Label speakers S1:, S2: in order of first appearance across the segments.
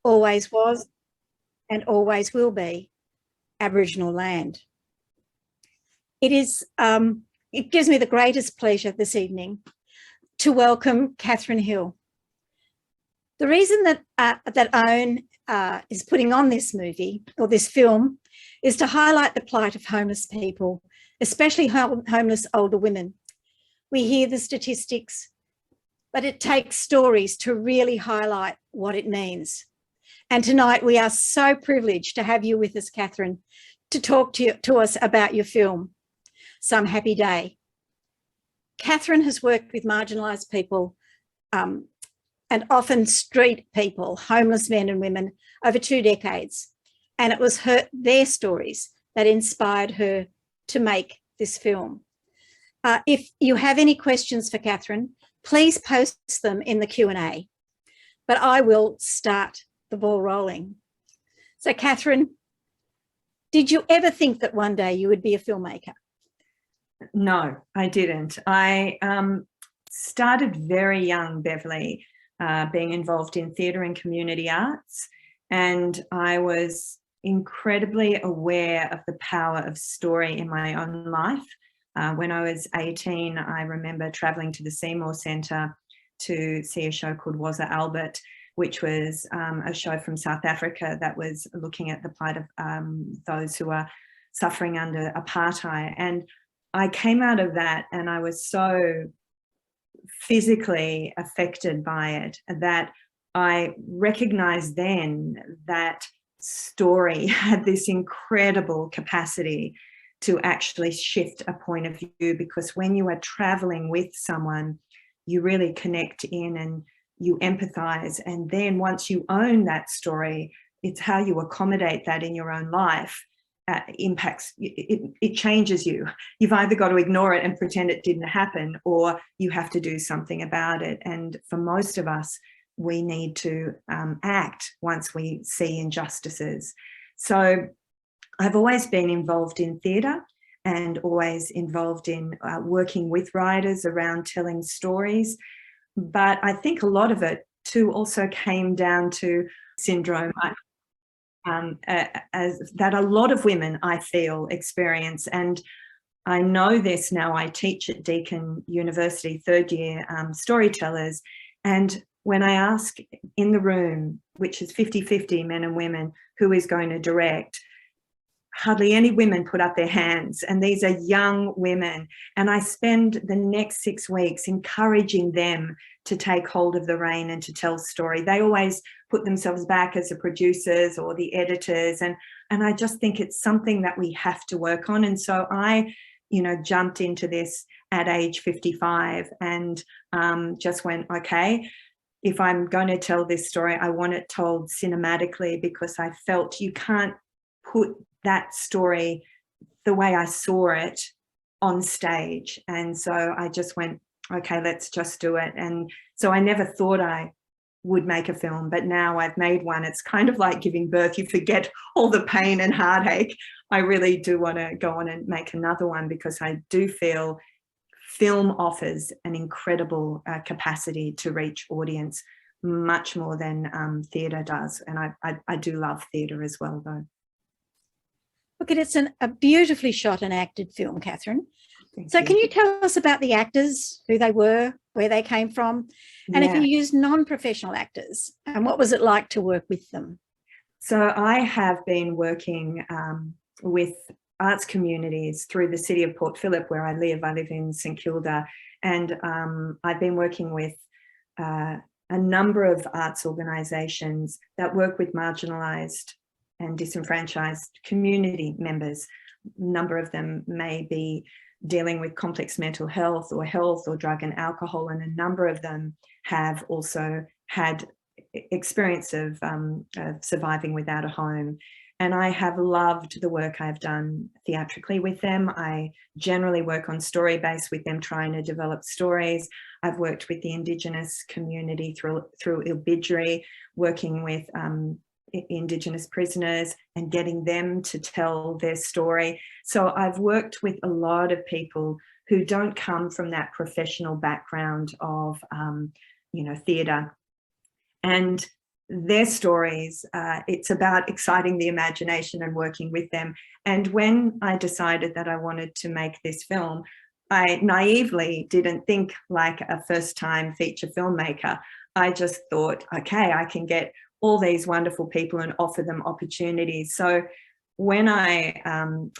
S1: always was, and always will be Aboriginal land. It gives me the greatest pleasure this evening to welcome Catherine Hill. The reason that OWN is putting on this movie or this film is to highlight the plight of homeless people, especially homeless older women. We hear the statistics, but it takes stories to really highlight what it means. And tonight we are so privileged to have you with us, Catherine, to talk to us about your film, Some Happy Day. Catherine has worked with marginalised people and often street people, homeless men and women, over 2 decades. And it was their stories that inspired her to make this film. If you have any questions for Catherine, please post them in the Q&A, but I will start the ball rolling. So Catherine, did you ever think that one day you would be a filmmaker?
S2: No, I didn't. I started very young, Beverly, being involved in theatre and community arts, and I was incredibly aware of the power of story in my own life. When I was 18, I remember travelling to the Seymour Centre to see a show called Was It Albert, which was a show from South Africa that was looking at the plight of those who are suffering under apartheid. And I came out of that and I was so physically affected by it that I recognised then that story had this incredible capacity to actually shift a point of view, because when you are traveling with someone, you really connect in and you empathize. And then once you own that story, it's how you accommodate that in your own life. Impacts, it changes you. You've either got to ignore it and pretend it didn't happen, or you have to do something about it. And for most of us, we need to act once we see injustices. So I've always been involved in theatre and always involved in working with writers around telling stories. But I think a lot of it too also came down to syndrome as that a lot of women, I feel, experience. And I know this now. I teach at Deakin University, 3rd year storytellers. And when I ask in the room, which is 50-50 men and women, who is going to direct, hardly any women put up their hands, and these are young women. And I spend the next 6 weeks encouraging them to take hold of the rein and to tell story. They always put themselves back as the producers or the editors, and I just think it's something that we have to work on. And so I, jumped into this at age 55 and just went, okay, if I'm going to tell this story, I want it told cinematically, because I felt you can't put that story the way I saw it on stage. And so I just went, okay, let's just do it. And so I never thought I would make a film, but now I've made one. It's kind of like giving birth. You forget all the pain and heartache. I really do want to go on and make another one, because I do feel film offers an incredible capacity to reach audience, much more than theatre does. And I do love theatre as well, though.
S1: Look, it's a beautifully shot and acted film, Catherine.
S2: Thank
S1: so
S2: you.
S1: Can you tell us about the actors, who they were, where they came from, and if you used non-professional actors, and what was it like to work with them?
S2: So I have been working with arts communities through the city of Port Phillip, where I live. I live in St Kilda, and I've been working with a number of arts organisations that work with marginalised and disenfranchised community members. A number of them may be dealing with complex mental health or drug and alcohol, and a number of them have also had experience of surviving without a home. And I have loved the work I've done theatrically with them. I generally work on story base with them, trying to develop stories. I've worked with the Indigenous community through Ilbidri, working with Indigenous prisoners and getting them to tell their story. So I've worked with a lot of people who don't come from that professional background of, theatre. And their stories. It's about exciting the imagination and working with them. And when I decided that I wanted to make this film, I naively didn't think like a first-time feature filmmaker. I just thought, okay, I can get all these wonderful people and offer them opportunities. So when I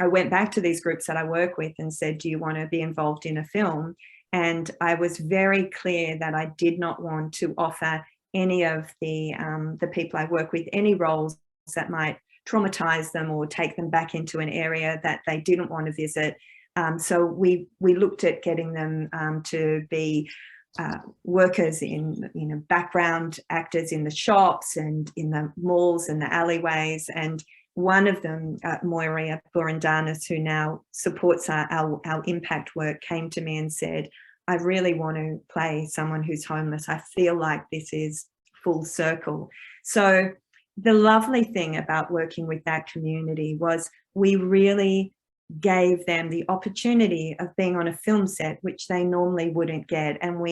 S2: went back to these groups that I work with and said, do you want to be involved in a film? And I was very clear that I did not want to offer any of the people I work with any roles that might traumatize them or take them back into an area that they didn't want to visit. So we looked at getting them to be workers in, background actors in the shops and in the malls and the alleyways. And one of them, Moiria Burandanis, who now supports our impact work, came to me and said, I really want to play someone who's homeless. I feel like this is full circle. So the lovely thing about working with that community was we really gave them the opportunity of being on a film set, which they normally wouldn't get. And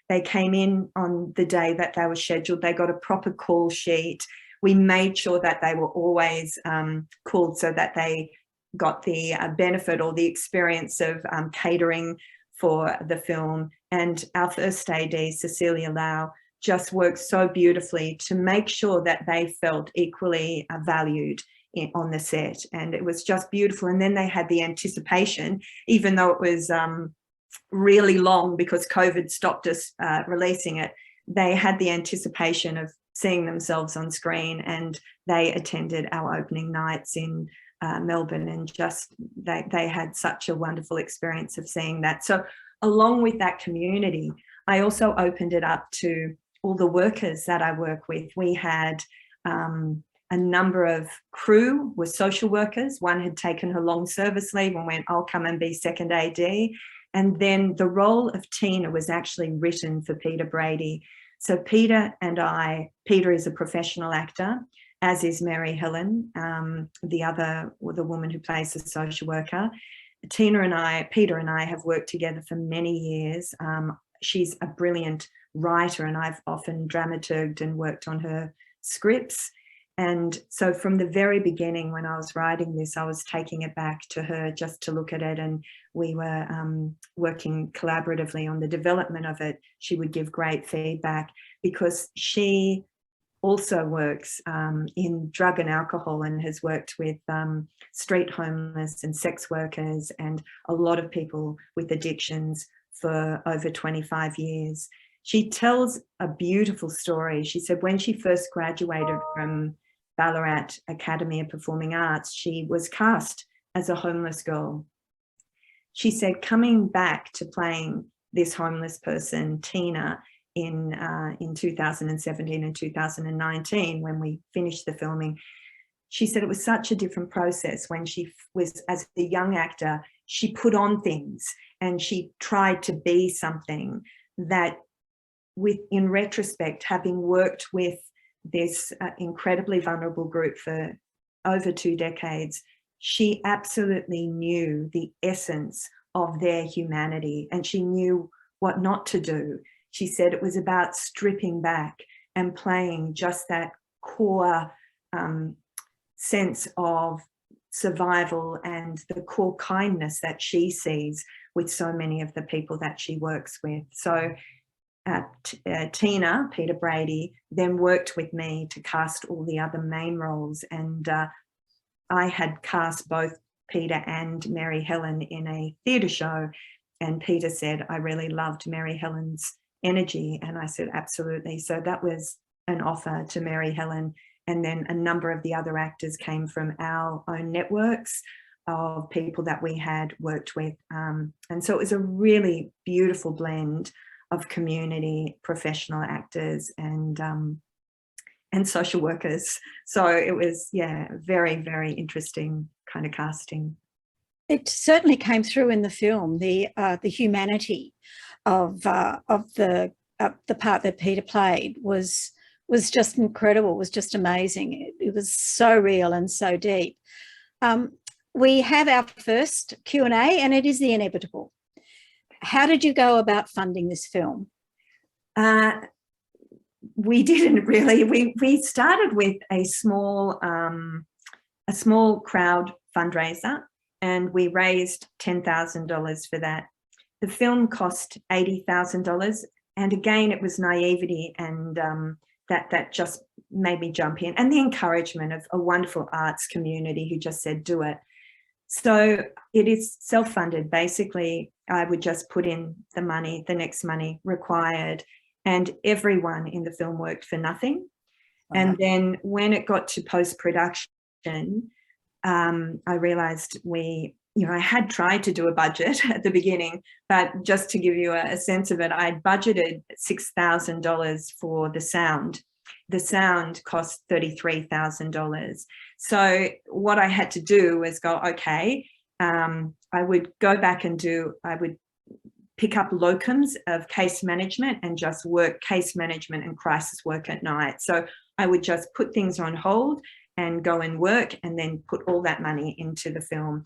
S2: they came in on the day that they were scheduled. They got a proper call sheet. We made sure that they were always called so that they got the benefit or the experience of catering for the film. And our first AD, Cecilia Lau, just worked so beautifully to make sure that they felt equally valued on the set. And it was just beautiful. And then they had the anticipation, even though it was really long because COVID stopped us releasing it, they had the anticipation of seeing themselves on screen, and they attended our opening nights in Melbourne, and just they had such a wonderful experience of seeing that. So along with that community, I also opened it up to all the workers that I work with. We had a number of crew were social workers. One had taken her long service leave and went, I'll come and be second AD. And then the role of Tina was actually written for Peter Brady. So Peter is a professional actor, as is Mary Helen, the woman who plays the social worker. Peter and I have worked together for many years. She's a brilliant writer, and I've often dramaturged and worked on her scripts. And so from the very beginning, when I was writing this, I was taking it back to her just to look at it, and we were working collaboratively on the development of it. She would give great feedback because she also works in drug and alcohol and has worked with street homeless and sex workers and a lot of people with addictions for over 25 years. She tells a beautiful story. She said when she first graduated from Ballarat Academy of Performing Arts, she was cast as a homeless girl. She said coming back to playing this homeless person, Tina, in 2017 and 2019, when we finished the filming, she said it was such a different process. When she was, as a young actor, she put on things and she tried to be something that, in retrospect, having worked with this incredibly vulnerable group for over 2 decades, she absolutely knew the essence of their humanity and she knew what not to do. She said it was about stripping back and playing just that core sense of survival and the core kindness that she sees with so many of the people that she works with. So Tina, Peter Brady, then worked with me to cast all the other main roles, and I had cast both Peter and Mary Helen in a theatre show, and Peter said, I really loved Mary Helen's energy, and I said, absolutely. So that was an offer to Mary Helen, and then a number of the other actors came from our own networks of people that we had worked with, and so it was a really beautiful blend of community, professional actors, and social workers. So it was, yeah, very, very interesting kind of casting.
S1: It certainly came through in the film, the humanity of the part that Peter played was just incredible, was just amazing. It was so real and so deep. We have our first Q&A, and it is the inevitable. How did you go about funding this film?
S2: we didn't really. We started with a small crowd fundraiser, and we raised $10,000 for that. The film cost $80,000, and again, it was naivety and that just made me jump in, and the encouragement of a wonderful arts community who just said, do it. So it is self-funded. Basically, I would just put in the money, the next money required, and everyone in the film worked for nothing. Wow. And then when it got to post-production, I realized I had tried to do a budget at the beginning, but just to give you a sense of it, I budgeted $6,000 for the sound. The sound cost $33,000. So what I had to do was go, okay, I would go back and I would pick up locums of case management and just work case management and crisis work at night. So I would just put things on hold and go and work, and then put all that money into the film.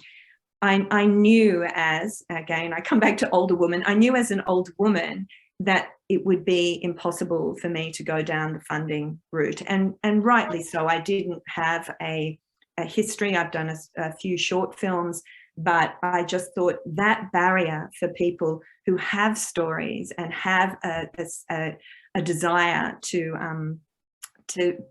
S2: I knew again, I come back to older woman, I knew as an older woman that it would be impossible for me to go down the funding route. And rightly so. I didn't have a history. I've done a few short films, but I just thought that barrier for people who have stories and have a desire to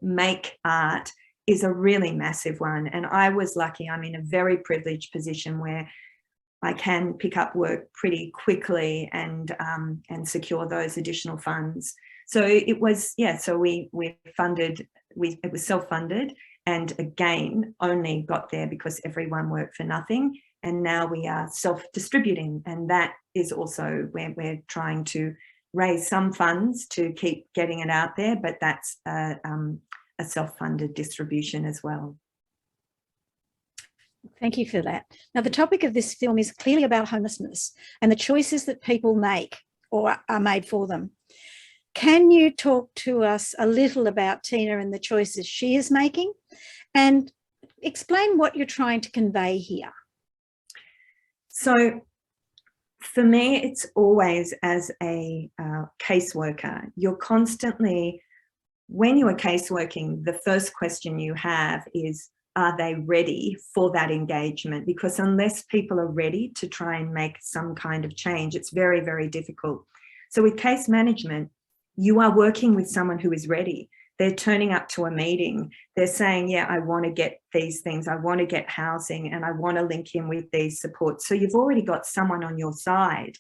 S2: make art is a really massive one. And I was lucky. I'm in a very privileged position where I can pick up work pretty quickly and secure those additional funds. So it was, so we funded, it was self-funded, and again, only got there because everyone worked for nothing. And now we are self-distributing, and that is also where we're trying to raise some funds to keep getting it out there, but that's a self-funded distribution as well.
S1: Thank you for that. Now, the topic of this film is clearly about homelessness and the choices that people make or are made for them. Can you talk to us a little about Tina and the choices she is making, and explain what you're trying to convey here?
S2: So for me, it's always as a caseworker, you're constantly, when you are caseworking, the first question you have is, are they ready for that engagement? Because unless people are ready to try and make some kind of change, it's very, very difficult. So with case management, you are working with someone who is ready. They're turning up to a meeting. They're saying, yeah, I want to get these things. I want to get housing, and I want to link in with these supports. So you've already got someone on your side.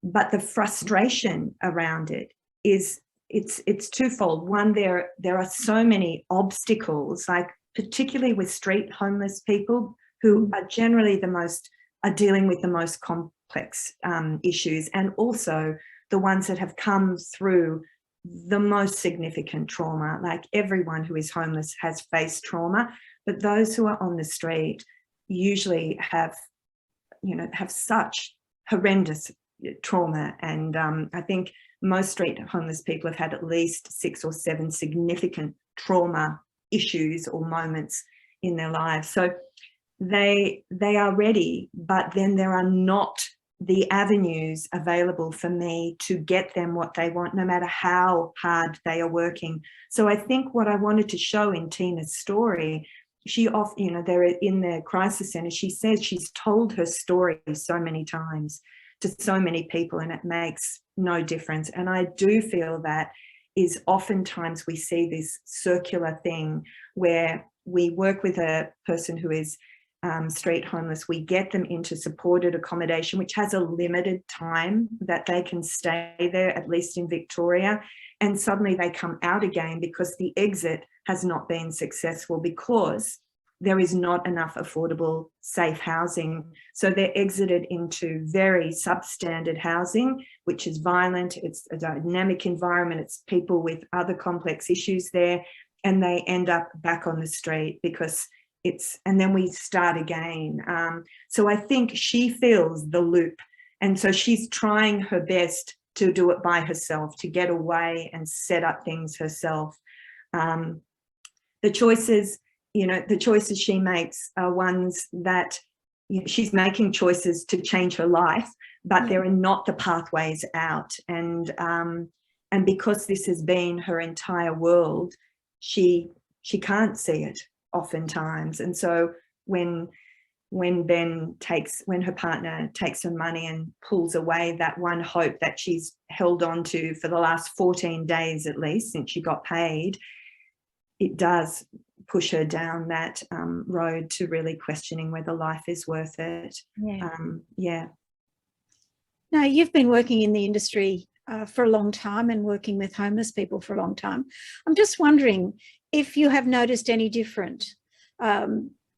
S2: But the frustration around it is, it's twofold. One, there are so many obstacles, like particularly with street homeless people who are generally are dealing with the most complex issues, and also the ones that have come through the most significant trauma. Like everyone who is homeless has faced trauma, but those who are on the street usually have such horrendous trauma. And I think most street homeless people have had at least 6 or 7 significant trauma issues or moments in their lives. So they are ready, but then there are not the avenues available for me to get them what they want, no matter how hard they are working. So I think what I wanted to show in Tina's story, she often, they're in the crisis centre, she says she's told her story so many times to so many people, and it makes no difference. And I do feel that is oftentimes we see this circular thing where we work with a person who is street homeless, we get them into supported accommodation, which has a limited time that they can stay there, at least in Victoria, and suddenly they come out again because the exit has not been successful, because there is not enough affordable, safe housing. So they're exited into very substandard housing, which is violent, it's a dynamic environment, it's people with other complex issues there, and they end up back on the street because and then we start again. So I think she feels the loop. And so she's trying her best to do it by herself, to get away and set up things herself. The choices she makes are ones that she's making choices to change her life, but there are not the pathways out. And And because this has been her entire world, she can't see it oftentimes. And so when her partner takes her money and pulls away that one hope that she's held on to for the last 14 days at least since she got paid, it does push her down that road to really questioning whether life is worth it.
S1: Yeah. Now, you've been working in the industry for a long time and working with homeless people for a long time. I'm just wondering if you have noticed any different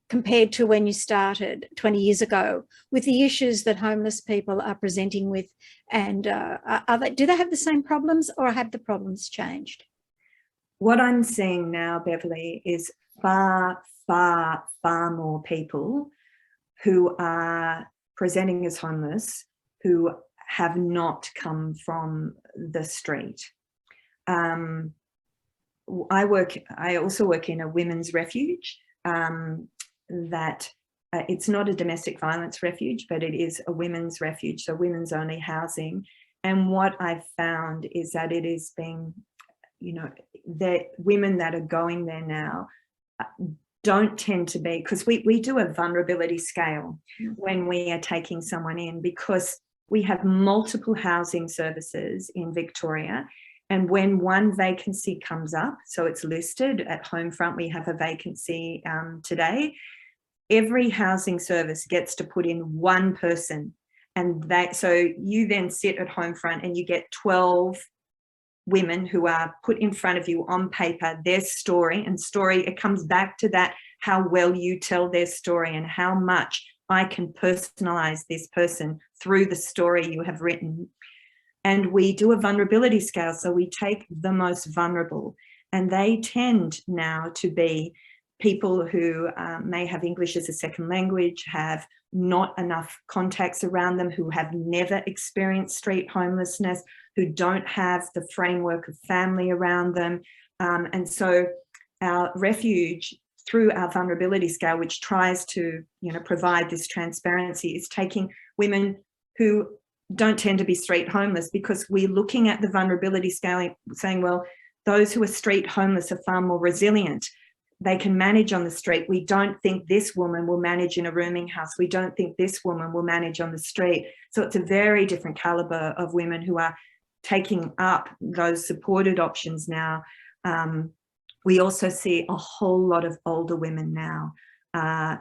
S1: compared to when you started 20 years ago with the issues that homeless people are presenting with, and do they have the same problems, or have the problems changed?
S2: What I'm seeing now, Beverly, is far, far, far more people who are presenting as homeless who have not come from the street. I also work in a women's refuge that it's not a domestic violence refuge, but it is a women's refuge, so women's only housing. And what I've found is that it is being, the women that are going there now don't tend to be, because we do a vulnerability scale when we are taking someone in, because we have multiple housing services in Victoria. And when one vacancy comes up, so it's listed at Homefront, we have a vacancy today, every housing service gets to put in one person. And so you then sit at Homefront and you get 12 women who are put in front of you on paper, their story, it comes back to that, how well you tell their story and how much I can personalize this person through the story you have written. And we do a vulnerability scale. So we take the most vulnerable, and they tend now to be people who may have English as a second language, have not enough contacts around them, who have never experienced street homelessness, who don't have the framework of family around them. And so our refuge, through our vulnerability scale, which tries to provide this transparency, is taking women who don't tend to be street homeless, because we're looking at the vulnerability scale saying, well, those who are street homeless are far more resilient. They can manage on the street. We don't think this woman will manage in a rooming house. We don't think this woman will manage on the street. So it's a very different caliber of women who are taking up those supported options now. We also see a whole lot of older women now. I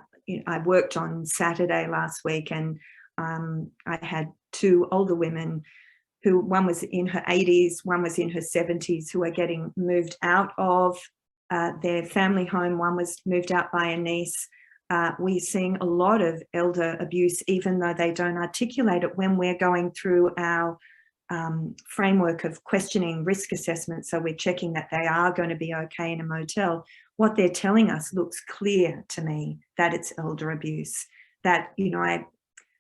S2: worked on Saturday last week, and I had two older women who, one was in her 80s, one was in her 70s, who are getting moved out of their family home. One was moved out by a niece. We're seeing a lot of elder abuse, even though they don't articulate it, when we're going through our framework of questioning risk assessment. So we're checking that they are going to be okay in a motel. What they're telling us looks clear to me that it's elder abuse. That,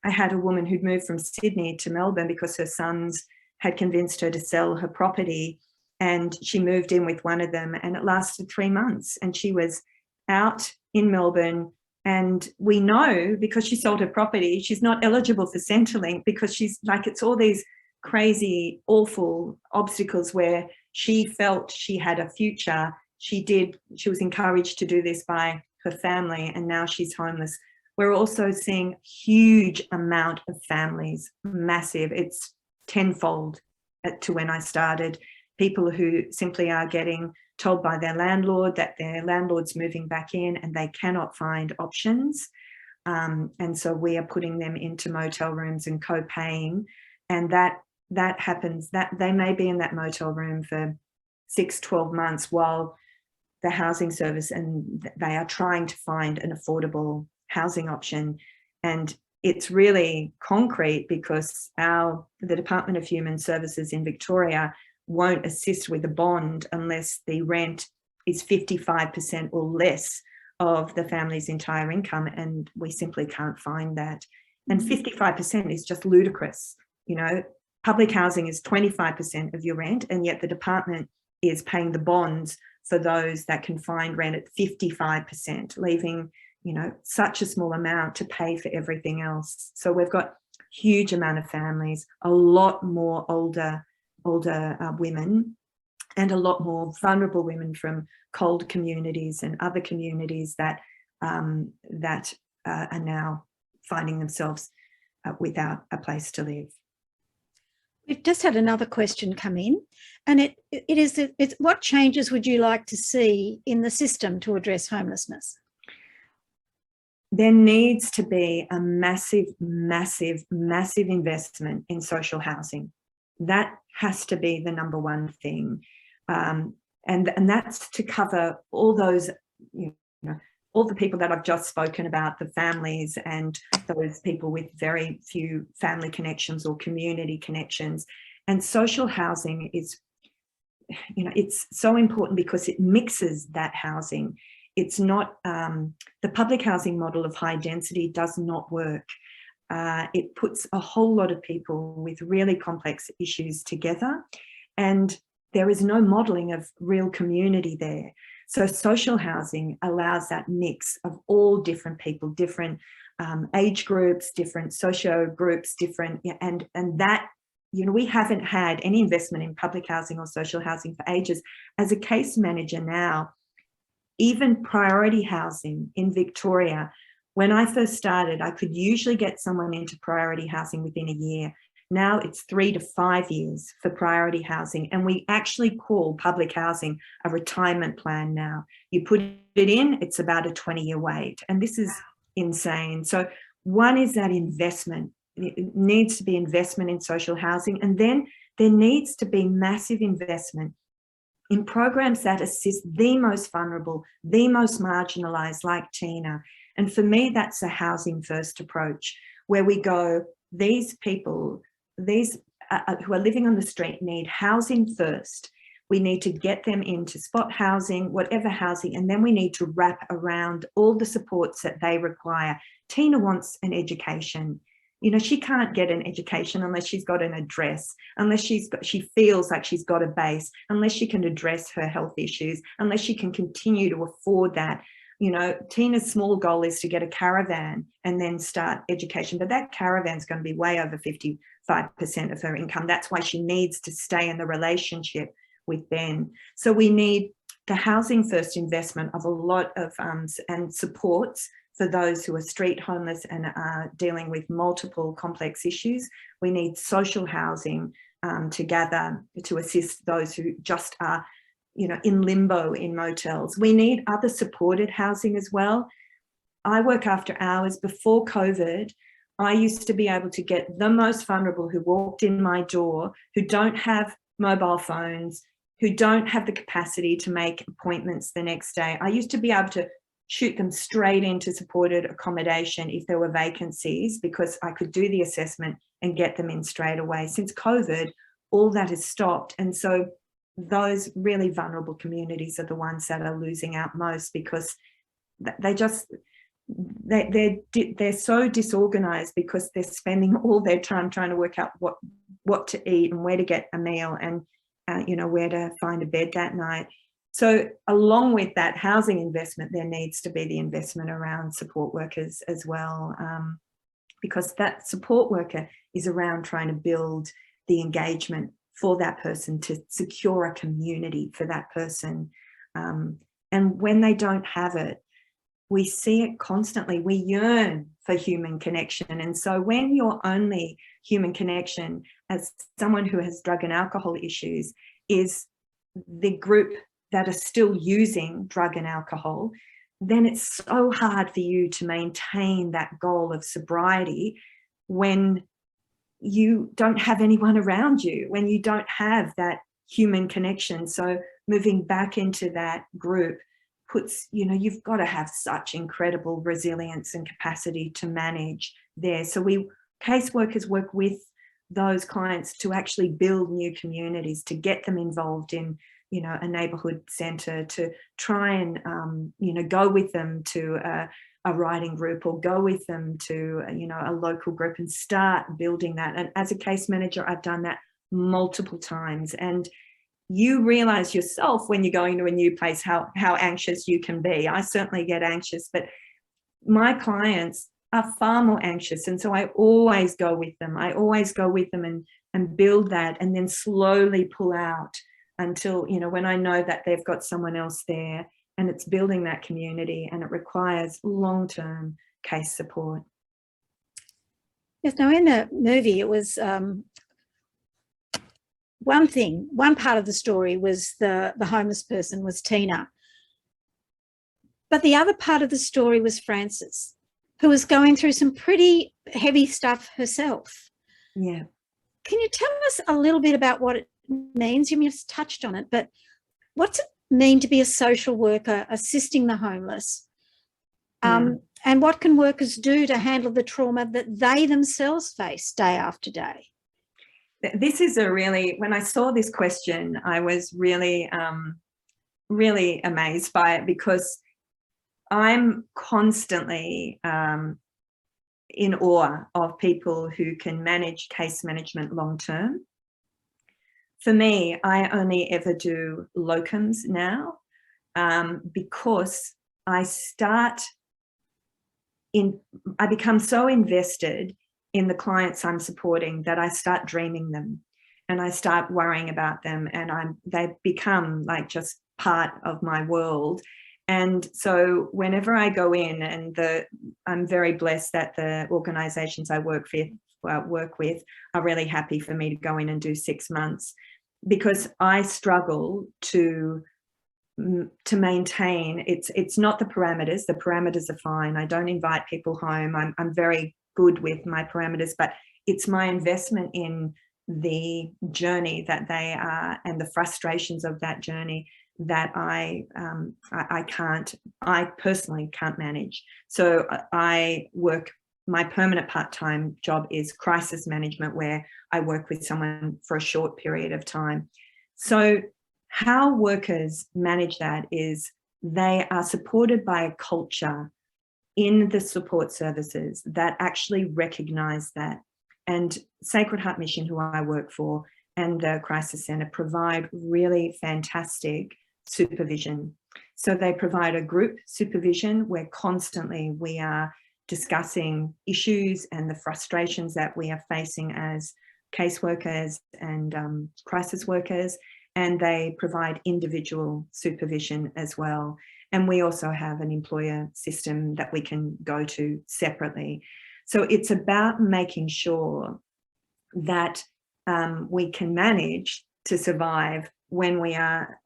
S2: I had a woman who'd moved from Sydney to Melbourne because her sons had convinced her to sell her property, and she moved in with one of them, and it lasted 3 months, and she was out in Melbourne. And we know, because she sold her property, she's not eligible for Centrelink, because she's like, it's all these crazy, awful obstacles where she felt she had a future. She was encouraged to do this by her family, and now she's homeless. We're also seeing huge amount of families, massive. It's tenfold to when I started. People who simply are getting told by their landlord that their landlord's moving back in and they cannot find options. And so we are putting them into motel rooms and co-paying. And that happens, that they may be in that motel room for 6-12 months while the housing service, and they are trying to find an affordable housing option. And it's really concrete, because the Department of Human Services in Victoria won't assist with a bond unless the rent is 55% or less of the family's entire income, and we simply can't find that. And 55% is just ludicrous. Public housing is 25% of your rent, and yet the department is paying the bonds for those that can find rent at 55%, leaving such a small amount to pay for everything else. So we've got huge amount of families, a lot more older older women, and a lot more vulnerable women from cold communities and other communities that are now finding themselves without a place to live.
S1: We've just had another question come in, and it's what changes would you like to see in the system to address homelessness?
S2: There needs to be a massive, massive, massive investment in social housing. That has to be the number one thing. And that's to cover all those, all the people that I've just spoken about, the families and those people with very few family connections or community connections. And social housing is, it's so important because it mixes that housing. It's not, the public housing model of high density does not work. It puts a whole lot of people with really complex issues together, and there is no modelling of real community there. So social housing allows that mix of all different people, different age groups, different socio groups, different, and that, we haven't had any investment in public housing or social housing for ages. As a case manager now, even priority housing in Victoria, when I first started, I could usually get someone into priority housing within a year. Now it's 3 to 5 years for priority housing. And we actually call public housing a retirement plan now. You put it in, it's about a 20-year wait. And this is insane. So one is that investment. It needs to be investment in social housing. And then there needs to be massive investment in programs that assist the most vulnerable, the most marginalised, like Tina. And for me, that's a housing first approach, where we go, these people, these who are living on the street need housing first. We need to get them into spot housing, whatever housing, and then we need to wrap around all the supports that they require. Tina wants an education. She can't get an education unless she's got an address, unless she feels like she's got a base, unless she can address her health issues, unless she can continue to afford that. Tina's small goal is to get a caravan and then start education, but that caravan's going to be way over 55% of her income. That's why she needs to stay in the relationship with Ben. So we need the housing first investment of a lot of and supports for those who are street homeless and are dealing with multiple complex issues. We need social housing to assist those who just are, in limbo in motels. We need other supported housing as well. I work after hours. Before COVID, I used to be able to get the most vulnerable who walked in my door, who don't have mobile phones, who don't have the capacity to make appointments the next day. I used to be able to shoot them straight into supported accommodation if there were vacancies, because I could do the assessment and get them in straight away. Since COVID, all that has stopped. And so those really vulnerable communities are the ones that are losing out most, because they're so disorganized, because they're spending all their time trying to work out what to eat and where to get a meal and where to find a bed that night. So along with that housing investment, there needs to be the investment around support workers as well, because that support worker is around trying to build the engagement for that person, to secure a community for that person. And when they don't have it, we see it constantly. We yearn for human connection. And so when your only human connection as someone who has drug and alcohol issues is the group that are still using drug and alcohol, then it's so hard for you to maintain that goal of sobriety when you don't have anyone around you, when you don't have that human connection. So moving back into that group puts, you've got to have such incredible resilience and capacity to manage there. So caseworkers work with those clients to actually build new communities, to get them involved in a neighbourhood centre, to try and go with them to a writing group, or go with them to a local group and start building that. And as a case manager, I've done that multiple times. And you realise yourself when you're going to a new place how anxious you can be. I certainly get anxious, but my clients are far more anxious. And so I always go with them. I always go with them and build that, and then slowly pull out until, you know, when I know that they've got someone else there, and it's building that community, and it requires long-term case support.
S1: Yes, now in the movie, it was one part of the story was the homeless person was Tina. But the other part of the story was Frances, who was going through some pretty heavy stuff herself.
S2: Yeah.
S1: Can you tell us a little bit about what it means? You just touched on it, but what's it mean to be a social worker assisting the homeless? And what can workers do to handle the trauma that they themselves face day after day?
S2: This is a really, when I saw this question, I was really, really amazed by it, because I'm constantly in awe of people who can manage case management long term. For me, I only ever do locums now, because I become so invested in the clients I'm supporting that I start dreaming them, and I start worrying about them, and they become like just part of my world. And so whenever I go in, and I'm very blessed that the organizations I work with are really happy for me to go in and do 6 months, because I struggle to maintain. It's not the parameters are fine. I don't invite people home. I'm very good with my parameters, but it's my investment in the journey that they are, and the frustrations of that journey, that I personally can't manage. So my permanent part-time job is crisis management, where I work with someone for a short period of time. So how workers manage that is they are supported by a culture in the support services that actually recognize that. And Sacred Heart Mission, who I work for, and the Crisis Centre provide really fantastic supervision. So they provide a group supervision where constantly we are discussing issues and the frustrations that we are facing as caseworkers and crisis workers, and they provide individual supervision as well. And we also have an employer system that we can go to separately. So it's about making sure that we can manage to survive when we are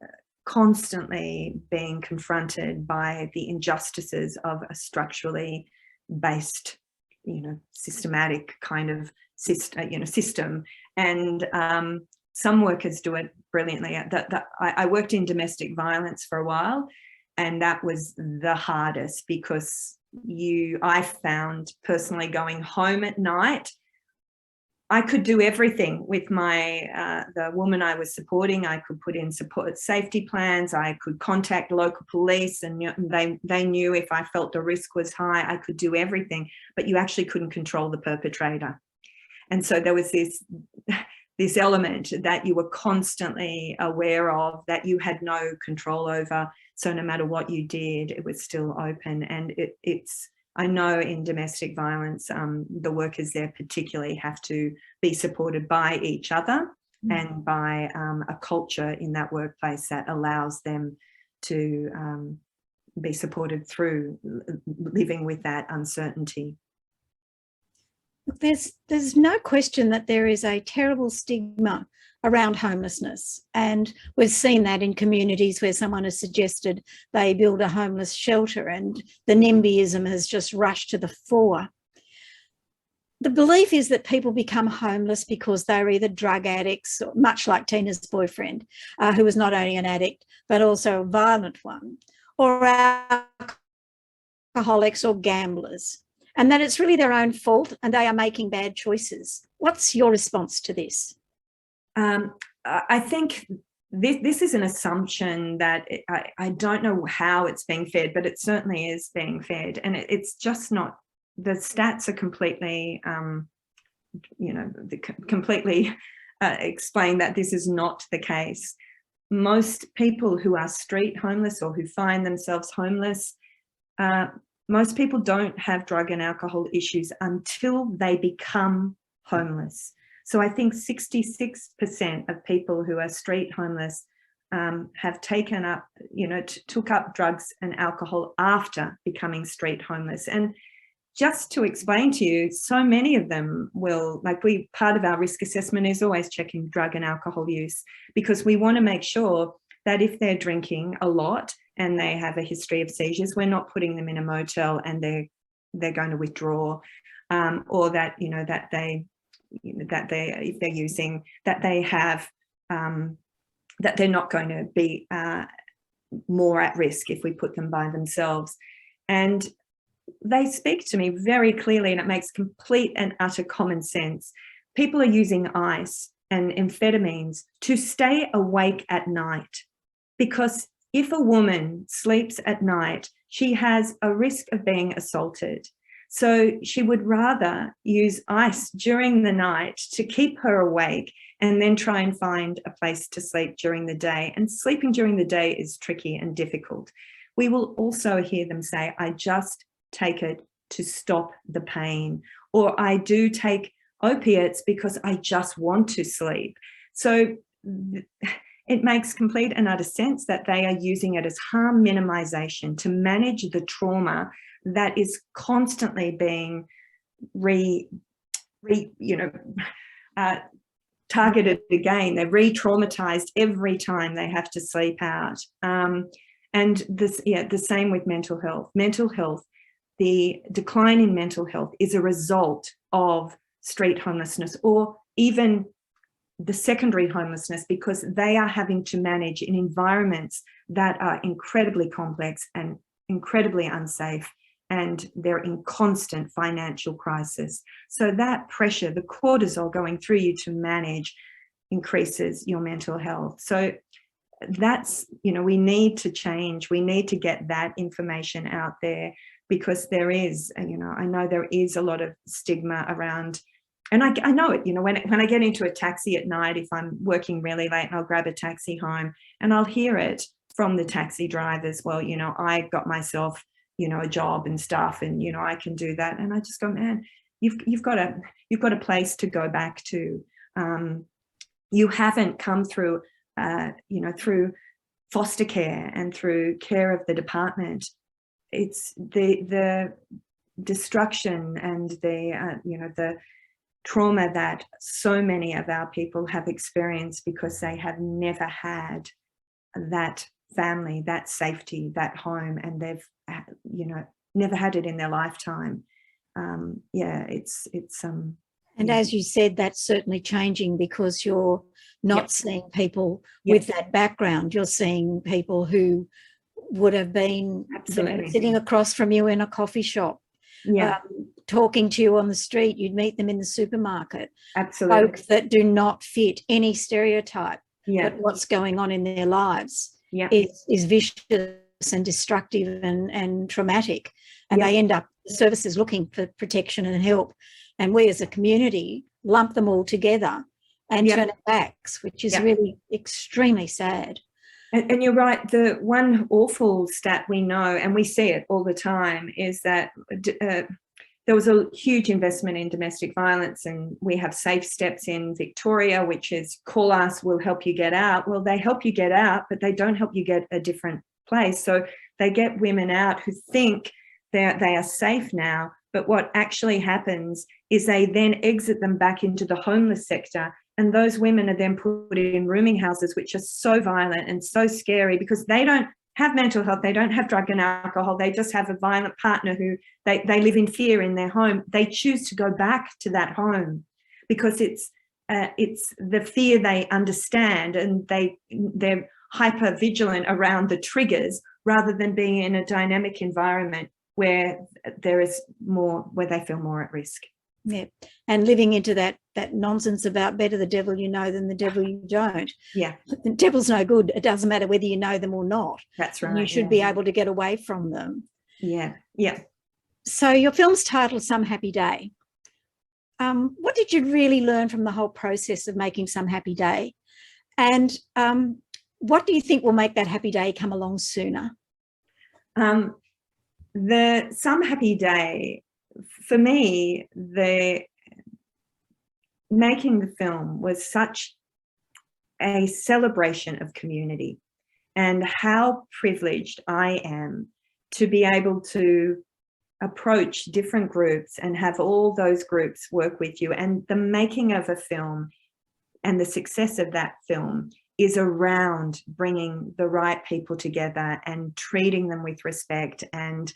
S2: constantly being confronted by the injustices of a structurally based, systematic kind of system. And some workers do it brilliantly. I worked in domestic violence for a while, and that was the hardest, because I found personally going home at night, I could do everything with the woman I was supporting. I could put in support safety plans. I could contact local police, and they knew if I felt the risk was high, I could do everything, but you actually couldn't control the perpetrator. And so there was this element that you were constantly aware of, that you had no control over. So no matter what you did, it was still open. And I know in domestic violence, the workers there particularly have to be supported by each other and by a culture in that workplace that allows them to be supported through living with that uncertainty.
S1: There's no question that there is a terrible stigma around homelessness, and we've seen that in communities where someone has suggested they build a homeless shelter, and the NIMBYism has just rushed to the fore. The belief is that people become homeless because they're either drug addicts, or much like Tina's boyfriend, who was not only an addict but also a violent one, or alcoholics or gamblers, and that it's really their own fault and they are making bad choices. What's your response to this?
S2: I think this is an assumption that I don't know how it's being fed, but it certainly is being fed. And it's just not, the stats are completely, completely explain that this is not the case. Most people who are street homeless or who find themselves homeless, most people don't have drug and alcohol issues until they become homeless. So I think 66% of people who are street homeless have taken up, took up drugs and alcohol after becoming street homeless. And just to explain to you, so many of them will, part of our risk assessment is always checking drug and alcohol use, because we want to make sure that if they're drinking a lot and they have a history of seizures, we're not putting them in a motel and they're going to withdraw, or that, that they, if they're using, that they have, that they're not going to be more at risk if we put them by themselves. And they speak to me very clearly, and it makes complete and utter common sense. People are using ice and amphetamines to stay awake at night, because if a woman sleeps at night, she has a risk of being assaulted. So she would rather use ice during the night to keep her awake and then try and find a place to sleep during the day. And sleeping during the day is tricky and difficult. We will also hear them say, I just take it to stop the pain, or I do take opiates because I just want to sleep. So it makes complete and utter sense that they are using it as harm minimization to manage the trauma that is constantly being targeted again. They're re-traumatized every time they have to sleep out. And this, the same with mental health. Mental health, the decline in mental health is a result of street homelessness, or even the secondary homelessness, because they are having to manage in environments that are incredibly complex and incredibly unsafe, and they're in constant financial crisis. So that pressure, the cortisol going through you to manage, increases your mental health. So that's, we need to change. We need to get that information out there, because there is, I know there is a lot of stigma around. And I know it, when I get into a taxi at night, if I'm working really late and I'll grab a taxi home, and I'll hear it from the taxi drivers, well, I got myself, a job and stuff, and, I can do that. And I just go, man, you've got a place to go back to. You haven't come through, through foster care and through care of the department. It's the destruction and the trauma that so many of our people have experienced because they have never had that family, that safety, that home, and they've never had it in their lifetime.
S1: And as you said, that's certainly changing, because you're not seeing people with that background. You're seeing people who would have been sitting across from you in a coffee shop, talking to you on the street. You'd meet them in the supermarket.
S2: Absolutely.
S1: Folks that do not fit any stereotype, but what's going on in their lives is vicious and destructive and traumatic. And they end up services looking for protection and help. And we as a community lump them all together and turn our backs, which is really extremely sad.
S2: And you're right. The one awful stat we know, and we see it all the time, is that there was a huge investment in domestic violence, and we have safe steps in Victoria, which is call us, we'll help you get out. Well, they help you get out, but they don't help you get a different place. So they get women out who think they are safe now, but what actually happens is they then exit them back into the homeless sector. And those women are then put in rooming houses, which are so violent and so scary, because they don't have mental health, they don't have drug and alcohol, they just have a violent partner who they live in fear in their home. They choose to go back to that home because it's the fear they understand, and they're hyper vigilant around the triggers, rather than being in a dynamic environment where there is more, where they feel more at risk.
S1: Yeah, and living into that nonsense about better the devil you know than the devil you don't.
S2: Yeah,
S1: the devil's no good. It doesn't matter whether you know them or not.
S2: That's right.
S1: And you should be able to get away from them.
S2: Yeah.
S1: So your film's titled Some Happy Day. What did you really learn from the whole process of making Some Happy Day? And what do you think will make that happy day come along sooner?
S2: The Some Happy Day, for me, making the film was such a celebration of community, and how privileged I am to be able to approach different groups and have all those groups work with you. And the making of a film and the success of that film is around bringing the right people together and treating them with respect and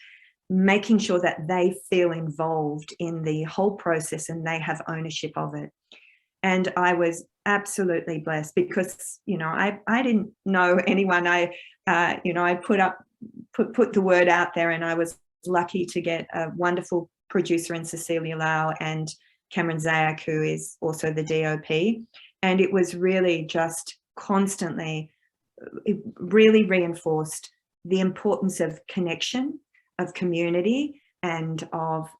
S2: making sure that they feel involved in the whole process and they have ownership of it. And I was absolutely blessed because, I didn't know anyone. I put the word out there, and I was lucky to get a wonderful producer in Cecilia Lau and Cameron Zayak, who is also the DOP. And it was really just constantly, it really reinforced the importance of connection, of community, and of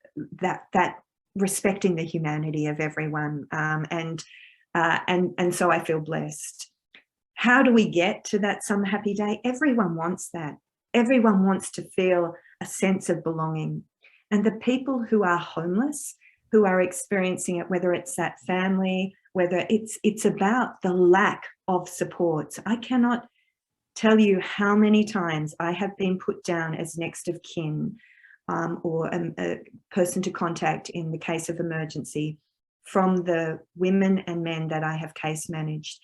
S2: that respecting the humanity of everyone. And so I feel blessed. How do we get to that Some Happy Day? Everyone wants that. Everyone wants to feel a sense of belonging. And the people who are homeless, who are experiencing it, whether it's that family, whether it's about the lack of supports. I cannot tell you how many times I have been put down as next of kin, or a person to contact in the case of emergency, from the women and men that I have case managed.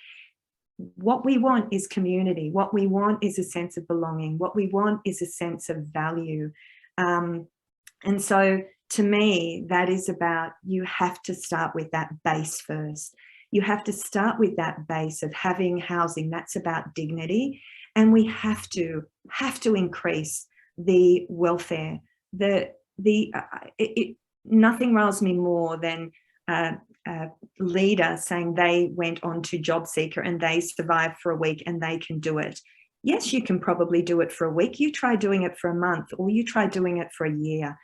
S2: What we want is community. What we want is a sense of belonging. What we want is a sense of value. And so to me, that is about, you have to start with that base first. You have to start with that base of having housing. That's about dignity. And we have to increase the welfare. Nothing riles me more than a leader saying they went on to Job Seeker and they survived for a week and they can do it. Yes, you can probably do it for a week. You try doing it for a month, or you try doing it for a year.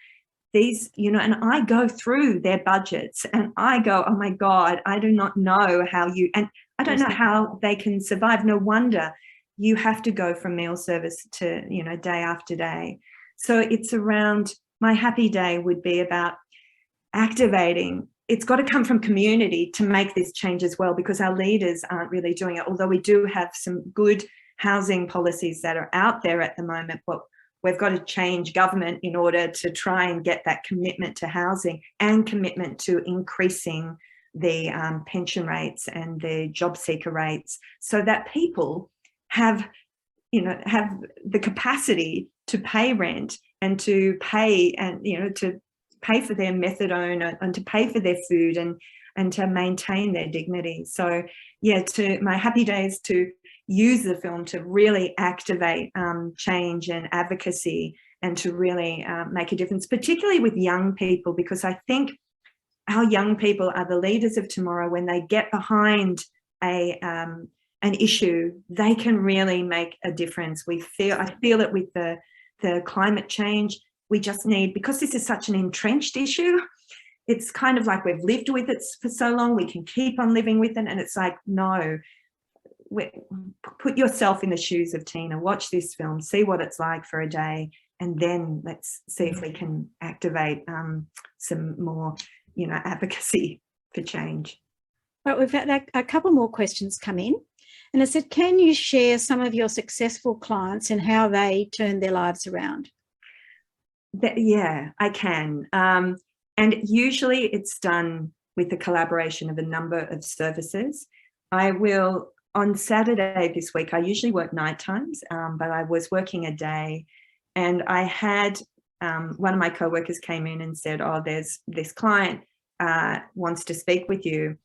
S2: And I go through their budgets and I go, oh my God, I do not know how and I don't know how they can survive. No wonder you have to go from meal service to, day after day. So it's around, my happy day would be about activating. It's got to come from community to make this change as well, because our leaders aren't really doing it. Although we do have some good housing policies that are out there at the moment, but we've got to change government in order to try and get that commitment to housing and commitment to increasing the pension rates and the job seeker rates, so that people have the capacity to pay rent and to pay, and to pay for their methadone and to pay for their food and to maintain their dignity. So yeah, my happy day is to use the film to really activate change and advocacy, and to really make a difference, particularly with young people, because I think our young people are the leaders of tomorrow. When they get behind an issue, they can really make a difference. I feel it with the climate change. We just need, because this is such an entrenched issue, it's kind of like we've lived with it for so long, we can keep on living with it. And it's like, no, put yourself in the shoes of Tina, watch this film, see what it's like for a day, and then let's see if we can activate some more, advocacy for change.
S1: Right, we've had a couple more questions come in. And it said, can you share some of your successful clients and how they turned their lives around?
S2: Yeah, I can. And usually it's done with the collaboration of a number of services. I will, on Saturday this week, I usually work night times, but I was working a day, and I had one of my co-workers came in and said, oh, there's this client wants to speak with you.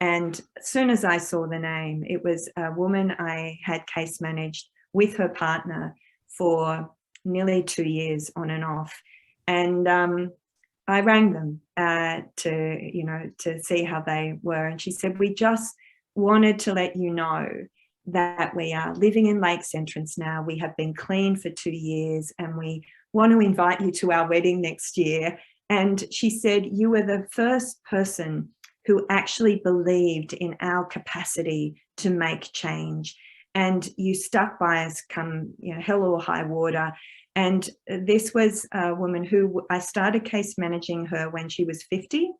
S2: And as soon as I saw the name, it was a woman I had case managed with her partner for nearly 2 years on and off. And I rang them to see how they were. And she said, we just wanted to let you know that we are living in Lakes Entrance now. We have been clean for 2 years, and we want to invite you to our wedding next year. And she said, you were the first person who actually believed in our capacity to make change. And you stuck by us come hell or high water. And this was a woman who I started case managing her when she was 50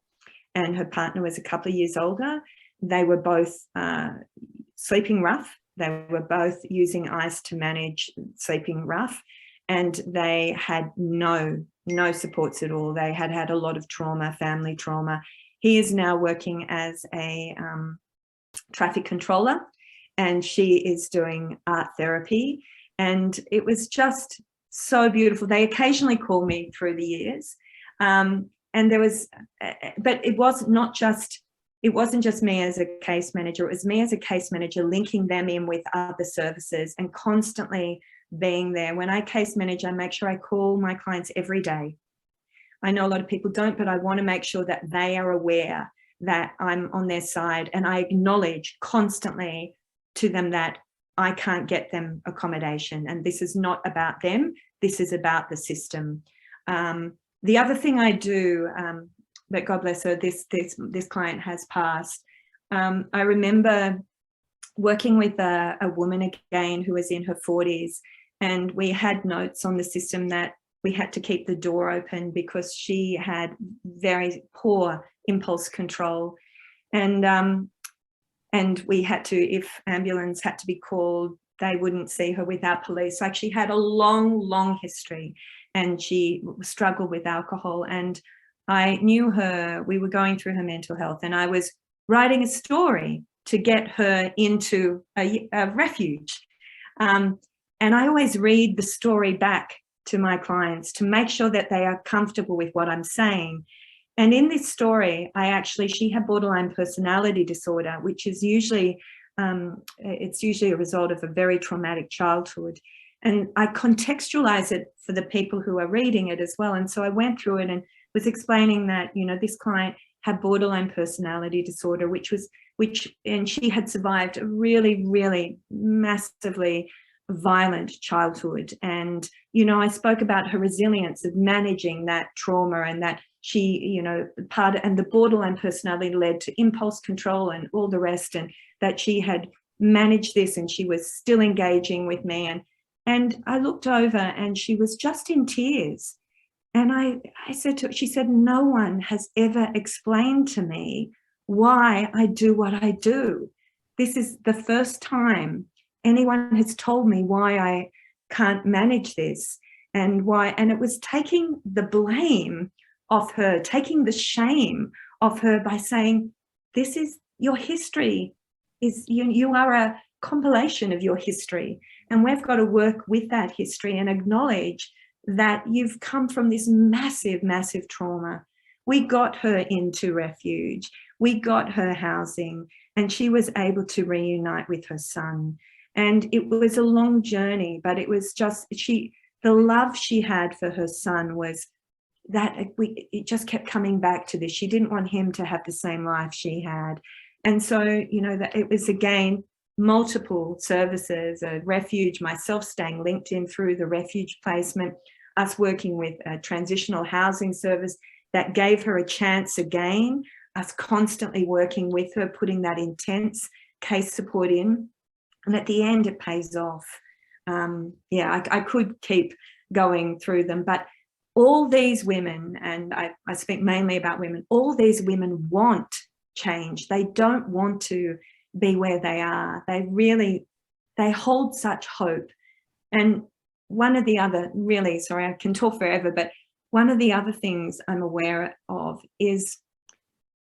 S2: and her partner was a couple of years older. They were both sleeping rough. They were both using ice to manage sleeping rough, and they had no supports at all. They had had a lot of trauma, family trauma. He is now working as a traffic controller, and she is doing art therapy. And it was just so beautiful. They occasionally call me through the years. And there was, but it wasn't just me as a case manager. It was me as a case manager linking them in with other services and constantly being there. When I case manage, I make sure I call my clients every day. I know a lot of people don't, but I want to make sure that they are aware that I'm on their side, and I acknowledge constantly to them that I can't get them accommodation, and this is not about them. This is about the system. The other thing I do, but God bless her, this client has passed. I remember working with a woman again who was in her 40s, and we had notes on the system that we had to keep the door open because she had very poor impulse control. And we had to, if ambulance had to be called, they wouldn't see her without police. Like, she had a long history, and she struggled with alcohol. And I knew her, we were going through her mental health, and I was writing a story to get her into a refuge. And I always read the story back to my clients to make sure that they are comfortable with what I'm saying. And in this story, she had borderline personality disorder, which is usually, it's usually a result of a very traumatic childhood. And I contextualize it for the people who are reading it as well. And so I went through it and was explaining that, you know, this client had borderline personality disorder, and she had survived a really massively violent childhood. And, you know, I spoke about her resilience of managing that trauma, and that she, you know, and the borderline personality led to impulse control and all the rest, and that she had managed this, and she was still engaging with me. And I looked over, and she was just in tears. And I said to her, she said, no one has ever explained to me why I do what I do. This is the first time anyone has told me why I can't manage this, and why. And it was taking the blame off her, taking the shame off her by saying, this is your history, you are a compilation of your history, and we've got to work with that history and acknowledge that you've come from this massive trauma. We got her into refuge, we got her housing, and she was able to reunite with her son. And it was a long journey, but it was just, the love she had for her son was that it just kept coming back to this. She didn't want him to have the same life she had. And so, you know, that it was, again, multiple services, a refuge, myself staying linked in through the refuge placement, us working with a transitional housing service that gave her a chance again, us constantly working with her, putting that intense case support in. And at the end, it pays off. I could keep going through them, but all these women, and I speak mainly about women, all these women want change. They don't want to be where they are. They hold such hope. And one of the other, really, sorry, I can talk forever, but one of the other things I'm aware of is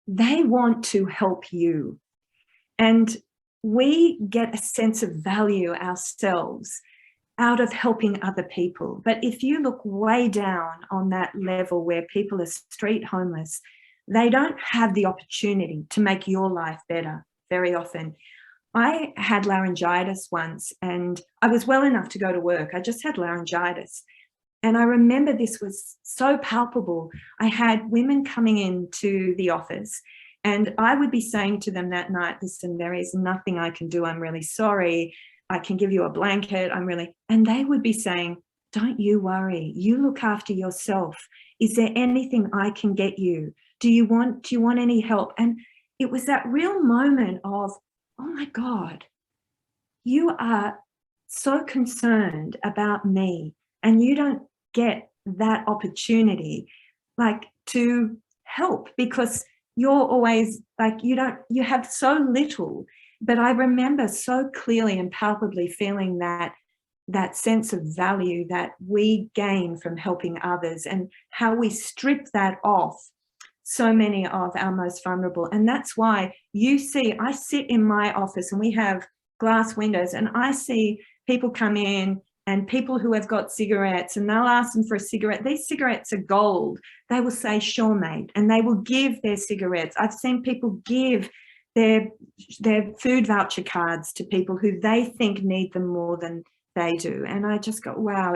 S2: they want to help you. And we get a sense of value ourselves out of helping other people. But if you look way down on that level where people are street homeless, they don't have the opportunity to make your life better very often. I had laryngitis once, and I was well enough to go to work. I just had laryngitis. And I remember this was so palpable. I had women coming into the office, and I would be saying to them that night, listen, there is nothing I can do. I'm really sorry. I can give you a blanket. And they would be saying, don't you worry. You look after yourself. Is there anything I can get you? Do you want any help? And it was that real moment of, oh my God, you are so concerned about me and you don't get that opportunity like to help, because you're always like, you have so little. But I remember so clearly and palpably feeling that sense of value that we gain from helping others, and how we strip that off so many of our most vulnerable. And that's why I sit in my office and we have glass windows, and I see people come in, and people who have got cigarettes, and they'll ask them for a cigarette. These cigarettes are gold. They will say "Sure, mate," and they will give their cigarettes. I've seen people give their food voucher cards to people who they think need them more than they do. And I just go, wow,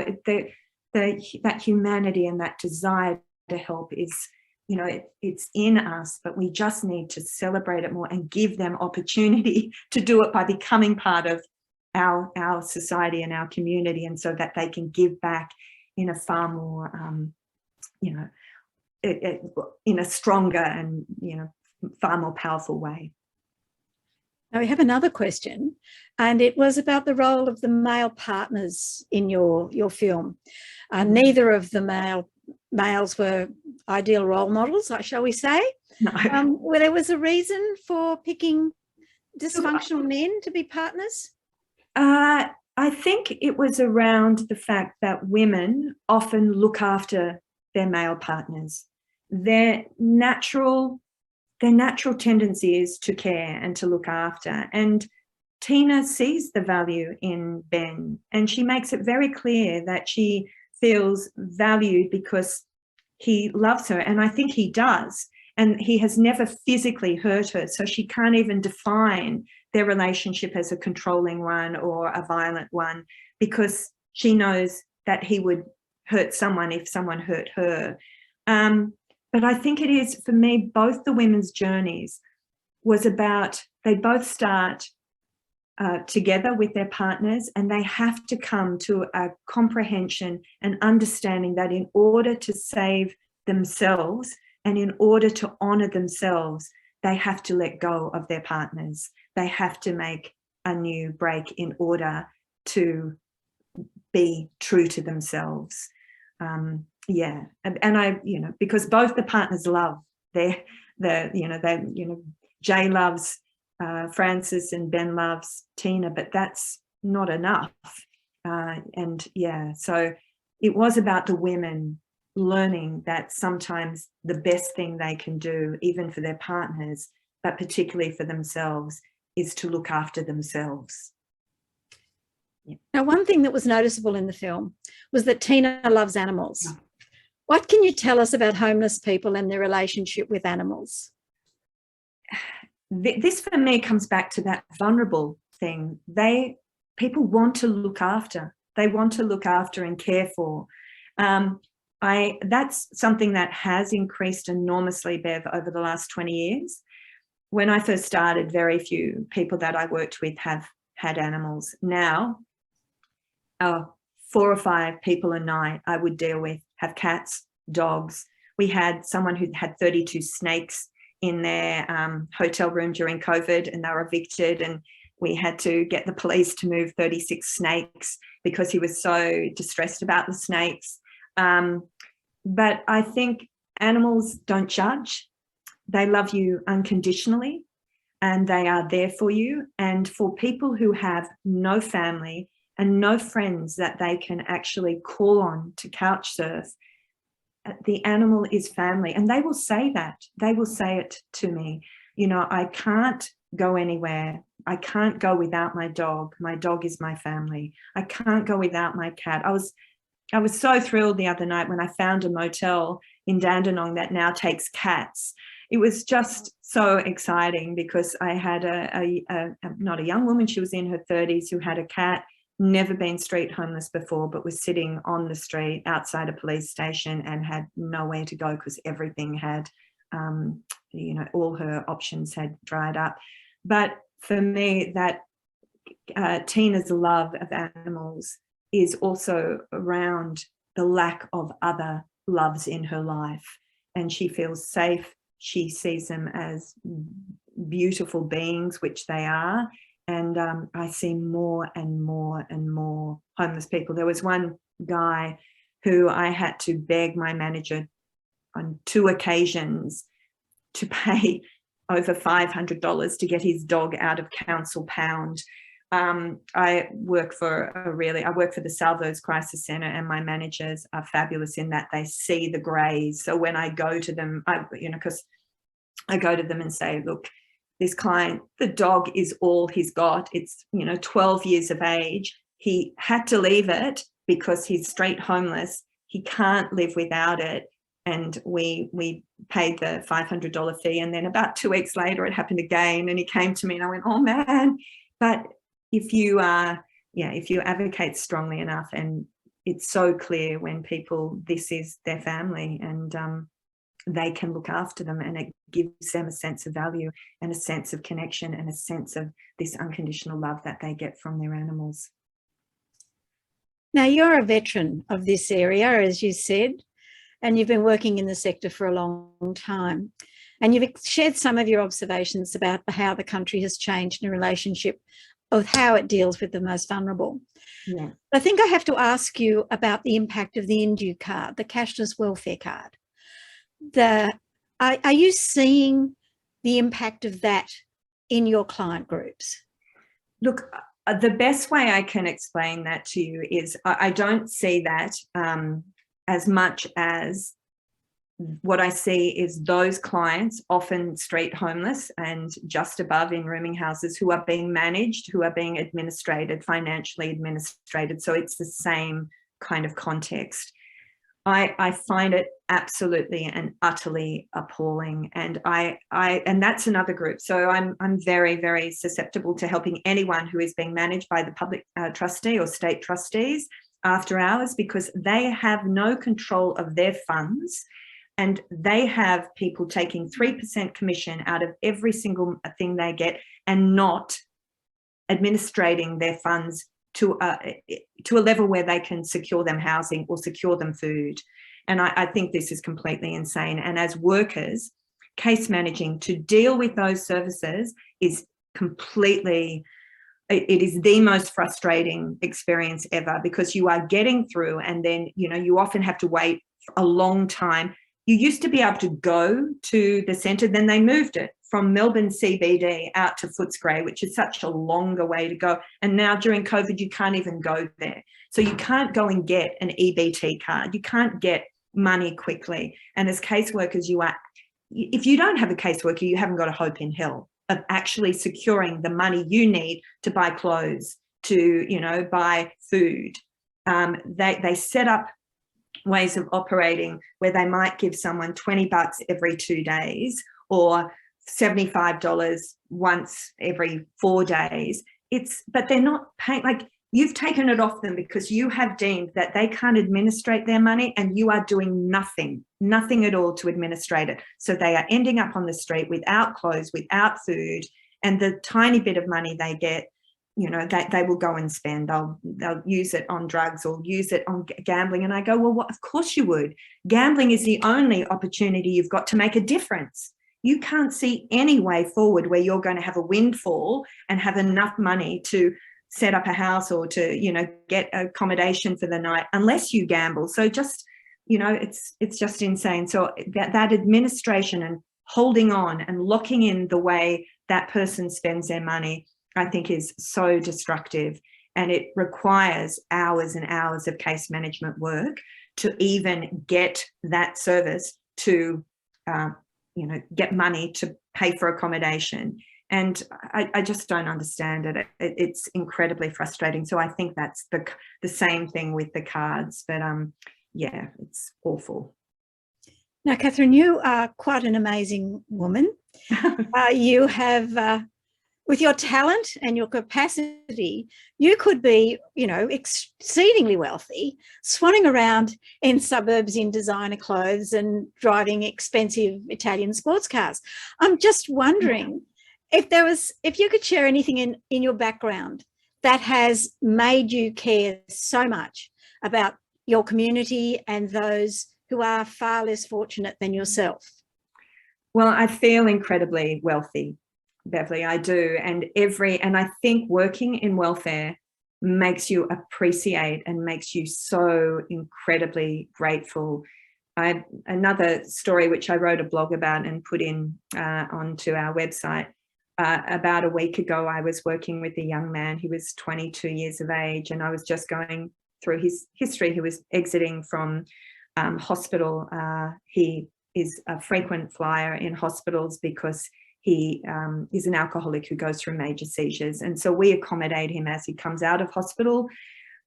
S2: that humanity and that desire to help is, it's in us, but we just need to celebrate it more and give them opportunity to do it by becoming part of our society and our community, and so that they can give back in a far more, in a stronger and, far more powerful way.
S1: Now we have another question, and it was about the role of the male partners in your film. Neither of the males were ideal role models, shall we say?
S2: No.
S1: Where there was a reason for picking dysfunctional men to be partners?
S2: I think it was around the fact that women often look after their male partners. Their natural tendency is to care and to look after. And Tina sees the value in Ben, and she makes it very clear that she feels valued because he loves her. And I think he does. And he has never physically hurt her, so she can't even define their relationship as a controlling one or a violent one, because she knows that he would hurt someone if someone hurt her. But I think it is, for me, both the women's journeys was about, they both start together with their partners, and they have to come to a comprehension and understanding that in order to save themselves and in order to honour themselves, they have to let go of their partners. They have to make a new break in order to be true to themselves. Yeah, and I, because both the partners love Jay loves Frances and Ben loves Tina, but that's not enough. And yeah, so it was about the women learning that sometimes the best thing they can do, even for their partners, but particularly for themselves, is to look after themselves. Yeah.
S1: Now, one thing that was noticeable in the film was that Tina loves animals. Yeah. What can you tell us about homeless people and their relationship with animals?
S2: This, for me, comes back to that vulnerable thing. People want to look after. They want to look after and care for. That's something that has increased enormously, Bev, over the last 20 years. When I first started, very few people that I worked with have had animals. Now, 4 or 5 people a night I would deal with have cats, dogs. We had someone who had 32 snakes in their hotel room during COVID, and they were evicted, and we had to get the police to move 36 snakes because he was so distressed about the snakes. But I think animals don't judge. They love you unconditionally, and they are there for you. And for people who have no family and no friends that they can actually call on to couch surf, the animal is family. And they will say that. They will say it to me. I can't go anywhere. I can't go without my dog. My dog is my family. I can't go without my cat. I was so thrilled the other night when I found a motel in Dandenong that now takes cats. It was just so exciting because I had not a young woman, she was in her 30s, who had a cat, never been street homeless before, but was sitting on the street outside a police station and had nowhere to go because everything had, all her options had dried up. But for me, that Tina's love of animals is also around the lack of other loves in her life. And she feels safe. She sees them as beautiful beings, which they are. And I see more and more and more homeless people. There was one guy who I had to beg my manager on 2 occasions to pay over $500 to get his dog out of Council Pound. I work for the Salvos Crisis Centre, and my managers are fabulous in that they see the greys. So when I go to them, because I go to them and say, look, this client, the dog is all he's got. It's, 12 years of age. He had to leave it because he's straight homeless. He can't live without it. And we paid the $500 fee. And then about 2 weeks later, it happened again. And he came to me and I went, oh man. But if you advocate strongly enough, and it's so clear when people, this is their family, and they can look after them, and it gives them a sense of value and a sense of connection and a sense of this unconditional love that they get from their animals.
S1: Now, you're a veteran of this area, as you said, and you've been working in the sector for a long time. And you've shared some of your observations about how the country has changed in relationship of how it deals with the most vulnerable.
S2: Yeah.
S1: I think I have to ask you about the impact of the Indue card, the cashless welfare card. Are you seeing the impact of that in your client groups?
S2: Look, the best way I can explain that to you is I don't see that as much as what I see is those clients, often street homeless and just above in rooming houses, who are being managed, who are being financially administrated. So it's the same kind of context. I find it absolutely and utterly appalling, and and that's another group. So I'm very, very susceptible to helping anyone who is being managed by the public trustee or state trustees after hours, because they have no control of their funds, and they have people taking 3% commission out of every single thing they get and not administrating their funds to a level where they can secure them housing or secure them food. And I think this is completely insane. And as workers, case managing to deal with those services is completely, it is the most frustrating experience ever, because you are getting through and then, you often have to wait a long time. You used to be able to go to the centre, then they moved it from Melbourne CBD out to Footscray, which is such a longer way to go. And now during COVID, you can't even go there. So you can't go and get an EBT card. You can't get money quickly. And as caseworkers, if you don't have a caseworker, you haven't got a hope in hell of actually securing the money you need to buy clothes, to, buy food. They set up ways of operating where they might give someone $20 every 2 days or $75 once every 4 days. But they're not paying, like, you've taken it off them because you have deemed that they can't administrate their money, and you are doing nothing at all to administrate it. So they are ending up on the street without clothes, without food, and the tiny bit of money they get, they will go and spend. They'll use it on drugs or use it on gambling. And I go, well, of course you would. Gambling is the only opportunity you've got to make a difference. You can't see any way forward where you're going to have a windfall and have enough money to set up a house or to, get accommodation for the night unless you gamble. So just, it's just insane. So that administration and holding on and locking in the way that person spends their money, I think is so destructive, and it requires hours and hours of case management work to even get that service to, get money to pay for accommodation. And I just don't understand it. It's incredibly frustrating. So I think that's the same thing with the cards, but it's awful.
S1: Now, Catherine, you are quite an amazing woman. You have, with your talent and your capacity, you could be, exceedingly wealthy, swanning around in suburbs in designer clothes and driving expensive Italian sports cars. I'm just wondering if you could share anything in your background that has made you care so much about your community and those who are far less fortunate than yourself.
S2: Well, I feel incredibly wealthy, Beverly, I do. And I think working in welfare makes you appreciate and makes you so incredibly grateful. Another story which I wrote a blog about and put in onto our website. About a week ago, I was working with a young man. He was 22 years of age, and I was just going through his history. He was exiting from hospital. He is a frequent flyer in hospitals because he is an alcoholic who goes through major seizures. And so we accommodate him as he comes out of hospital.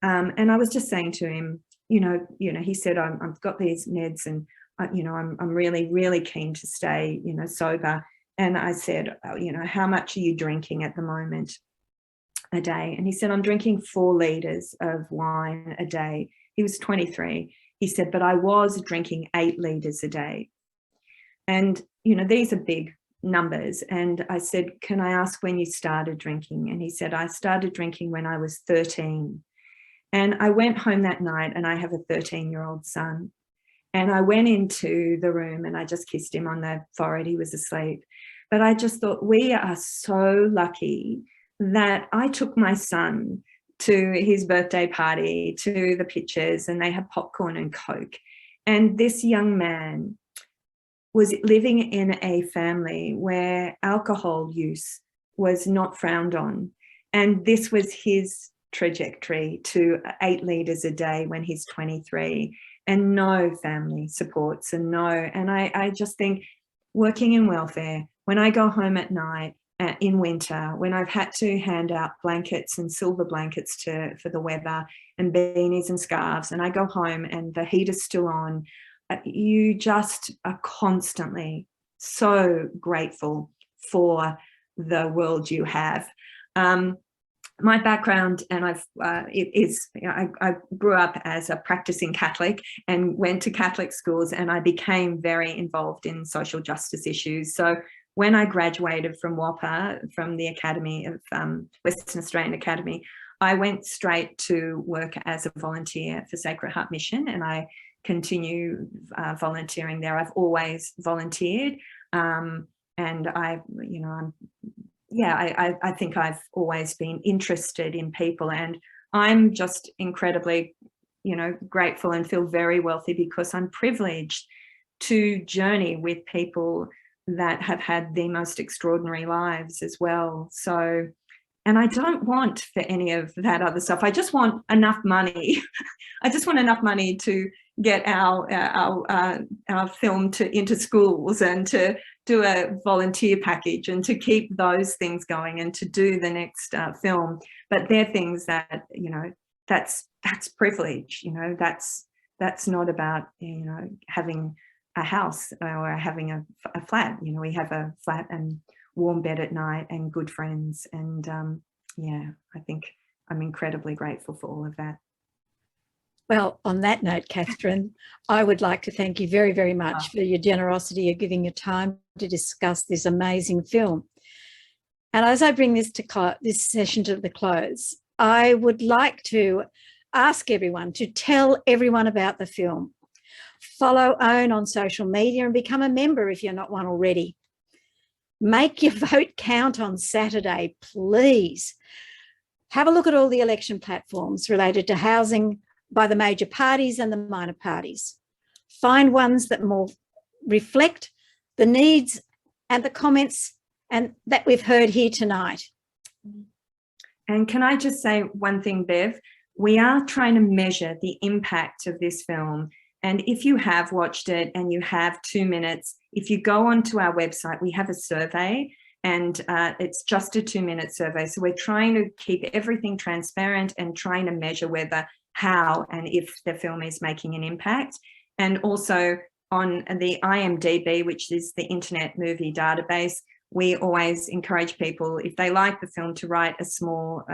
S2: And I was just saying to him, he said, I've got these meds and, I'm really, really keen to stay, sober. And I said, how much are you drinking at the moment a day? And he said, I'm drinking 4 litres of wine a day. He was 23. He said, but I was drinking 8 litres a day. And, these are big numbers. And I said, can I ask when you started drinking? And he said, I started drinking when I was 13. And I went home that night, and I have a 13-year-old son. And I went into the room and I just kissed him on the forehead. He was asleep. But I just thought, we are so lucky that I took my son to his birthday party, to the pictures, and they had popcorn and Coke. And this young man was living in a family where alcohol use was not frowned on. And this was his trajectory to 8 litres a day when he's 23, and no family supports and I just think, working in welfare, when I go home at night in winter, when I've had to hand out blankets and silver blankets for the weather and beanies and scarves, and I go home and the heater's still on, you just are constantly so grateful for the world you have. My background, and I grew up as a practicing Catholic and went to Catholic schools, and I became very involved in social justice issues. So when I graduated from WAPA, from the Academy of Western Australian Academy, I went straight to work as a volunteer for Sacred Heart Mission, and I continue volunteering there. I've always volunteered, and I think I've always been interested in people, and I'm just incredibly, grateful and feel very wealthy because I'm privileged to journey with people that have had the most extraordinary lives as well. So, and I don't want for any of that other stuff. I just want enough money. I just want enough money to get our film into schools, and to do a volunteer package, and to keep those things going, and to do the next film. But they're things that, that's privilege. That's not about, having a house or having a flat. We have a flat and warm bed at night and good friends. And I think I'm incredibly grateful for all of that.
S1: Well, on that note, Catherine, I would like to thank you very, very much for your generosity of giving your time to discuss this amazing film. And as I bring this session to the close, I would like to ask everyone to tell everyone about the film. Follow OWN on social media and become a member if you're not one already. Make your vote count on Saturday, please. Have a look at all the election platforms related to housing by the major parties and the minor parties. Find ones that more reflect the needs and the comments and that we've heard here tonight.
S2: And can I just say one thing, Bev? We are trying to measure the impact of this film. And if you have watched it and you have 2 minutes, if you go onto our website, we have a survey, and it's just a 2-minute survey. So we're trying to keep everything transparent and trying to measure whether, how, and if the film is making an impact. And also on the IMDb, which is the Internet Movie Database, we always encourage people, if they like the film, to write a small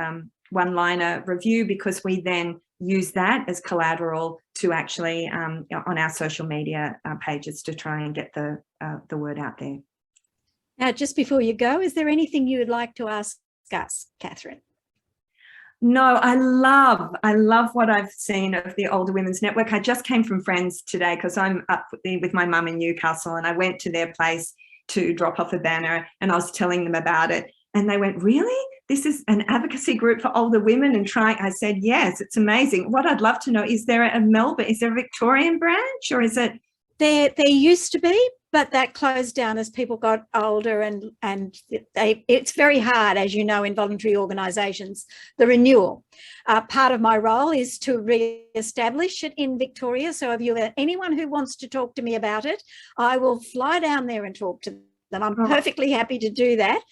S2: one-liner review, because we then use that as collateral to actually on our social media pages to try and get the word out there.
S1: Now, just before you go, is there anything you would like to ask us, Catherine?
S2: No, I love what I've seen of the Older Women's Network. I just came from Friends today because I'm up with my mum in Newcastle, and I went to their place to drop off a banner, and I was telling them about it. And they went, really? this is an advocacy group for older women and trying. I said, yes, it's amazing. What I'd love to know, is there a Melbourne, is there a Victorian branch, or is it?
S1: There used to be, but that closed down as people got older, and it's very hard, as you know, in voluntary organisations, the renewal. Part of my role is to re-establish it in Victoria. So if you have anyone who wants to talk to me about it, I will fly down there and talk to them. I'm perfectly happy to do that,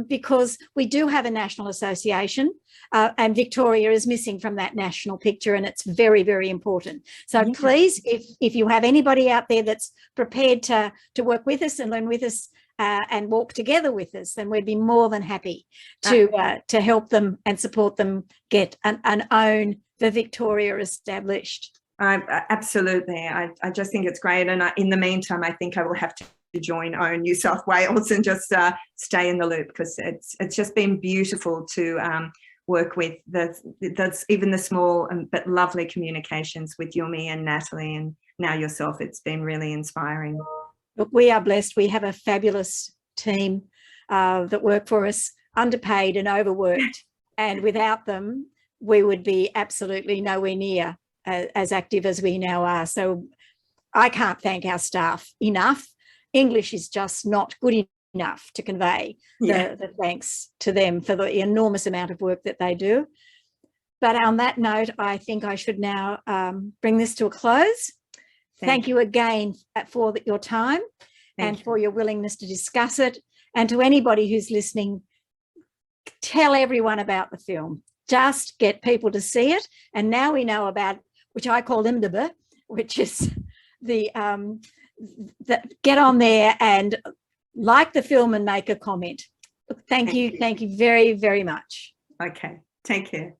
S1: because we do have a national association, and Victoria is missing from that national picture, and it's very, very important. So please, if you have anybody out there that's prepared to work with us and learn with us and walk together with us, then we'd be more than happy to help them and support them get and own the Victoria established.
S2: Absolutely. I just think it's great. And in the meantime, I think I will have to join OWN New South Wales and just stay in the loop, because it's just been beautiful to work with even the small but lovely communications with Yumi and Natalie and now yourself. It's been really inspiring.
S1: Look, we are blessed. We have a fabulous team that work for us, underpaid and overworked, and without them we would be absolutely nowhere near as active as we now are. So I can't thank our staff enough. English is just not good enough to convey the thanks to them for the enormous amount of work that they do. But on that note, I think I should now bring this to a close. Thank you again for your time and for your willingness to discuss it. And to anybody who's listening, tell everyone about the film. Just get people to see it. And now we know about, which I call IMDb, which is the get on there and like the film and make a comment. Thank you very, very much.
S2: Okay, take care.